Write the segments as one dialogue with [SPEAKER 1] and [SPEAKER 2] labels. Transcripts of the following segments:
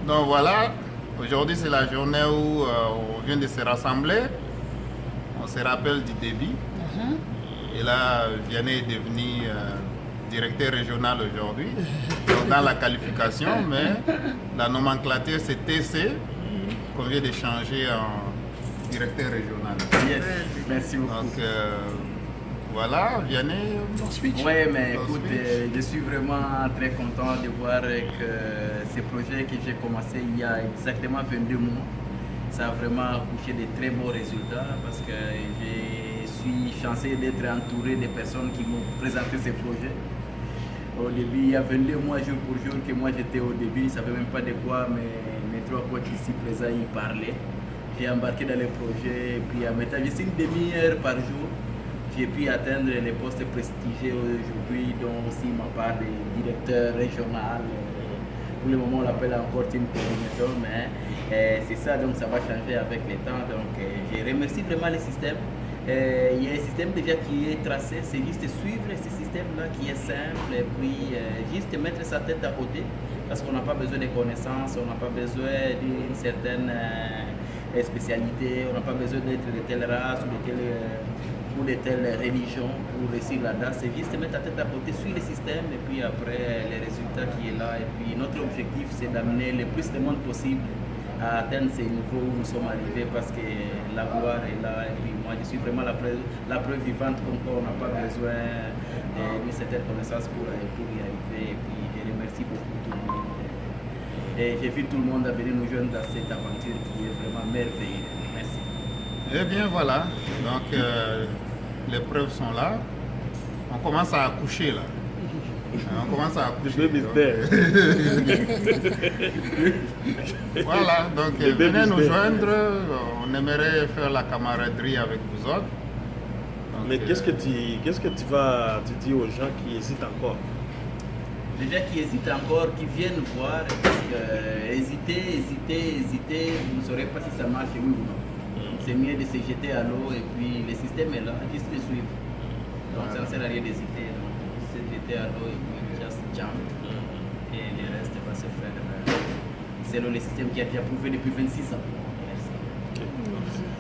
[SPEAKER 1] Donc voilà, aujourd'hui c'est la journée où on vient de se rassembler. On se rappelle du début. Et là, Vianney est devenu directeur régional aujourd'hui, dans la qualification, mais la nomenclature c'est TC, qu'on vient de changer en directeur régional.
[SPEAKER 2] Yes. Merci beaucoup.
[SPEAKER 1] Donc voilà, Vianney, ton speech.
[SPEAKER 2] Oui, mais écoute, je suis vraiment très content de voir que ce projet que j'ai commencé il y a exactement 22 mois, ça a vraiment accouché de très beaux résultats parce que je suis chanceux d'être entouré de personnes qui m'ont présenté ce projet. Au début, il y a 22 mois jour pour jour que moi j'étais au début, je ne savais même pas de quoi mes trois potes ici présents y parlaient. J'ai embarqué dans le projet et puis en mettant juste une demi-heure par jour, j'ai pu atteindre les postes prestigieux aujourd'hui, dont aussi ma part de directeur régional. Pour le moment, on l'appelle encore team coordinateur, mais c'est ça, donc ça va changer avec le temps. Donc je remercie vraiment le système. Il y a un système déjà qui est tracé, c'est juste suivre ce système-là qui est simple et puis juste mettre sa tête à côté parce qu'on n'a pas besoin de connaissances, on n'a pas besoin d'une certaine spécialité, on n'a pas besoin d'être de telle race ou de telle religion pour réussir là-dedans. C'est juste mettre la tête à côté, suivre le système et puis après les résultats qui est là. Et puis notre objectif c'est d'amener le plus de monde possible à atteindre ces niveaux où nous sommes arrivés parce que la gloire est là et puis moi je suis vraiment la preuve vivante qu'on n'a pas besoin d'une certaine connaissance pour y arriver et puis je remercie beaucoup tout le monde et j'invite tout le monde à venir nous joindre dans cette aventure qui est vraiment merveilleuse. Merci.
[SPEAKER 1] Eh bien voilà, donc les preuves sont là, on commence à accoucher là. On commence à accoucher. Voilà, donc venez nous joindre. On aimerait faire la camaraderie avec vous autres. Donc,
[SPEAKER 3] mais qu'est-ce que tu vas te dire aux gens qui hésitent encore?
[SPEAKER 2] Les gens qui hésitent encore, qui viennent voir, parce que hésiter, vous ne saurez pas si ça marche oui ou non. C'est mieux de se jeter à l'eau et puis le système est là, juste le suivre. Donc ça ne sert à rien d'hésiter. Se jeter à l'eau et puis just jump. Et le reste va se faire selon le système qui a été approuvé depuis 26 ans. Merci.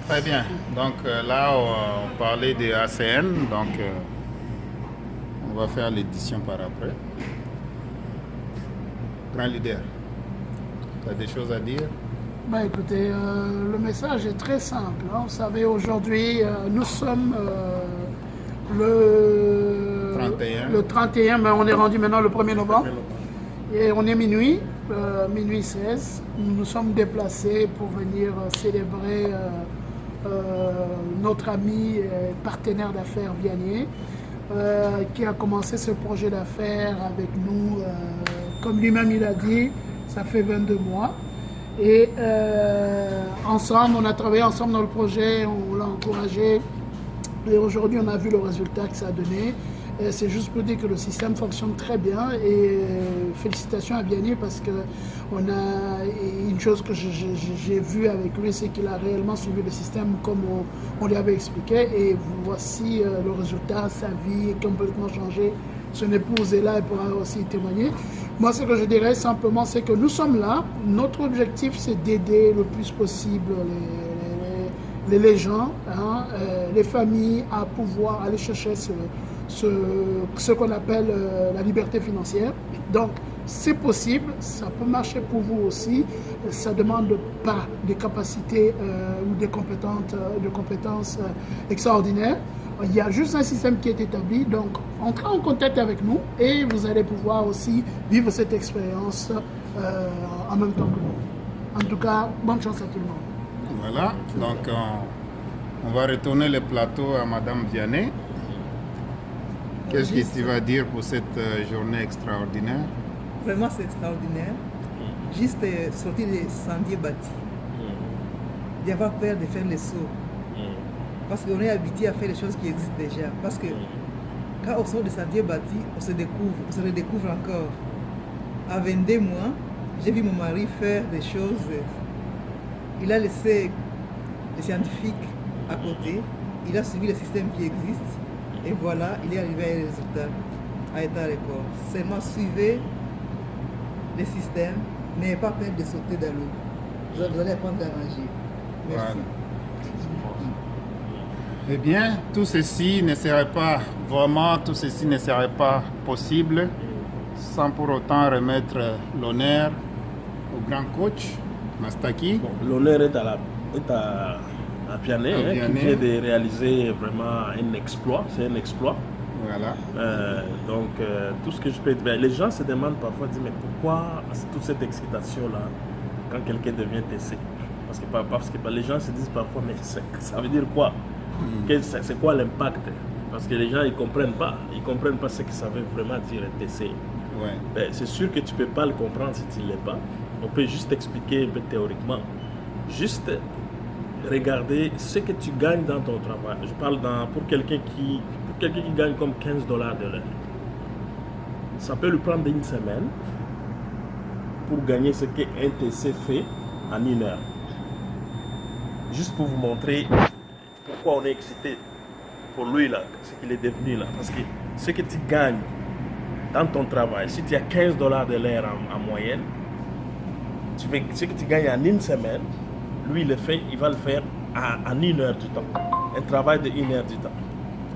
[SPEAKER 1] Très bien. Donc là, on parlait des ACN. Donc on va faire l'édition par après. Grand leader, tu as des choses à dire?
[SPEAKER 4] Écoutez, le message est très simple. Hein. Vous savez, aujourd'hui, nous sommes le 31, mais on est rendu maintenant le 1er novembre. Et on est minuit 16. Nous nous sommes déplacés pour venir célébrer notre ami et partenaire d'affaires Vianney, qui a commencé ce projet d'affaires avec nous. Comme lui-même il a dit, ça fait 22 mois. Et ensemble, on a travaillé ensemble dans le projet, on l'a encouragé. Et aujourd'hui, on a vu le résultat que ça a donné. C'est juste pour dire que le système fonctionne très bien. Et félicitations à Vianney parce que une chose que j'ai vue avec lui, c'est qu'il a réellement suivi le système comme on lui avait expliqué. Et voici le résultat, sa vie est complètement changée. Son épouse est là, elle pourra aussi témoigner. Moi, ce que je dirais simplement, c'est que nous sommes là. Notre objectif, c'est d'aider le plus possible les gens, hein, les familles à pouvoir aller chercher ce qu'on appelle la liberté financière. Donc, c'est possible, ça peut marcher pour vous aussi. Ça ne demande pas des capacités ou des compétences extraordinaires. Il y a juste un système qui est établi, donc entrez en contact avec nous et vous allez pouvoir aussi vivre cette expérience en même temps que nous. En tout cas, bonne chance à tout le monde.
[SPEAKER 1] Voilà, donc on va retourner le plateau à Madame Vianney. Qu'est-ce que tu vas dire pour cette journée extraordinaire?
[SPEAKER 5] Vraiment, c'est extraordinaire. Juste sortir des sentiers bâtis. D'avoir peur de faire les sauts. Parce qu'on est habitué à faire les choses qui existent déjà. Parce que quand on sort des sentiers bâtis, on se redécouvre encore. À 22 mois, j'ai vu mon mari faire des choses. Il a laissé les scientifiques à côté. Il a suivi le système qui existe. Et voilà, il est arrivé à un résultat, à état record. Seulement suivez le système n'ayez pas peur de sauter dans l'eau. Vous allez apprendre à nager. Merci.
[SPEAKER 1] Voilà. Eh bien, tout ceci ne serait pas possible sans pour autant remettre l'honneur au grand coach Mastaki.
[SPEAKER 3] Bon, l'honneur est à Vianney,
[SPEAKER 1] À
[SPEAKER 3] qui
[SPEAKER 1] Vianney.
[SPEAKER 3] vient de réaliser vraiment un exploit. C'est un exploit.
[SPEAKER 1] Voilà.
[SPEAKER 3] Tout ce que je peux dire, les gens se demandent parfois, disent, mais pourquoi toute cette excitation-là quand quelqu'un devient TC? Parce que les gens se disent parfois, mais ça veut dire quoi? C'est quoi l'impact? Parce que les gens ils comprennent pas ce que ça veut vraiment dire TC.
[SPEAKER 1] Ouais.
[SPEAKER 3] Ben, c'est sûr que tu ne peux pas le comprendre si tu ne l'es pas. On peut juste expliquer un peu théoriquement. Juste regarder ce que tu gagnes dans ton travail. Je parle pour quelqu'un qui gagne comme $15 de l'heure. Ça peut lui prendre une semaine pour gagner ce qu'un TC fait en 1 heure. Juste pour vous montrer pourquoi on est excité pour lui, là, ce qu'il est devenu là. Parce que ce que tu gagnes dans ton travail, si tu as $15 de l'heure en moyenne, ce que tu gagnes en 1 semaine, lui il va le faire en 1 heure du temps. Un travail de 1 heure du temps.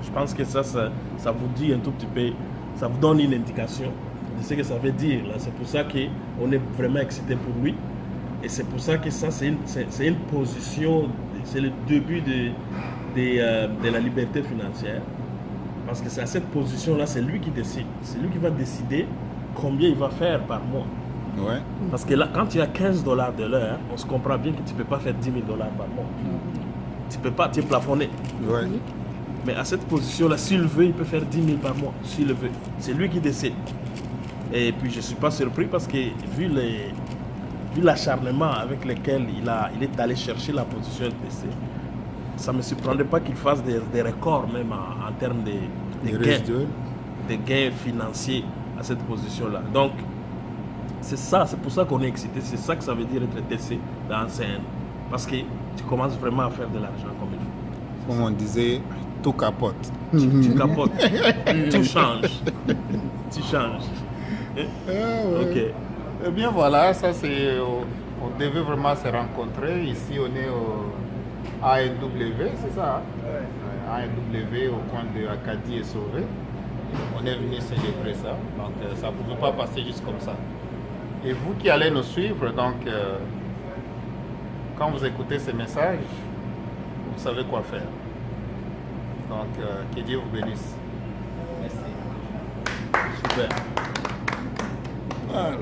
[SPEAKER 3] Je pense que ça vous dit un tout petit peu, ça vous donne une indication de ce que ça veut dire. C'est pour ça qu'on est vraiment excité pour lui. Et c'est pour ça que ça, c'est une position, c'est le début de la liberté financière. Parce que c'est à cette position-là, c'est lui qui décide. C'est lui qui va décider combien il va faire par mois.
[SPEAKER 1] Ouais.
[SPEAKER 3] Parce que là, quand tu as $15 de l'heure, on se comprend bien que tu ne peux pas faire $10 000 par mois. Tu ne peux pas, tu es plafonné.
[SPEAKER 1] Ouais.
[SPEAKER 3] Mais à cette position-là, s'il veut, il peut faire 10 000 par mois, s'il le veut. C'est lui qui décide. Et puis je ne suis pas surpris parce que vu l'acharnement avec lequel il est allé chercher la position LTC, ça ne me surprendrait pas qu'il fasse des records même en termes de gains financiers à cette position-là. Donc, c'est pour ça qu'on est excité, c'est ça que ça veut dire être TC dans CN. Parce que tu commences vraiment à faire de l'argent comme il faut.
[SPEAKER 1] Comme on disait, tout capote.
[SPEAKER 3] Tu capotes, tout change. Tu changes. Ok.
[SPEAKER 1] Eh bien voilà, ça c'est. On devait vraiment se rencontrer. Ici on est au ANW, c'est ça? Hein? ANW au coin de Acadie et Sauvé. On est venu célébrer ça. Donc ça ne pouvait pas passer juste comme ça. Et vous qui allez nous suivre, donc quand vous écoutez ces messages, vous savez quoi faire. Donc que Dieu vous bénisse.
[SPEAKER 2] Merci.
[SPEAKER 3] Super.
[SPEAKER 1] Voilà.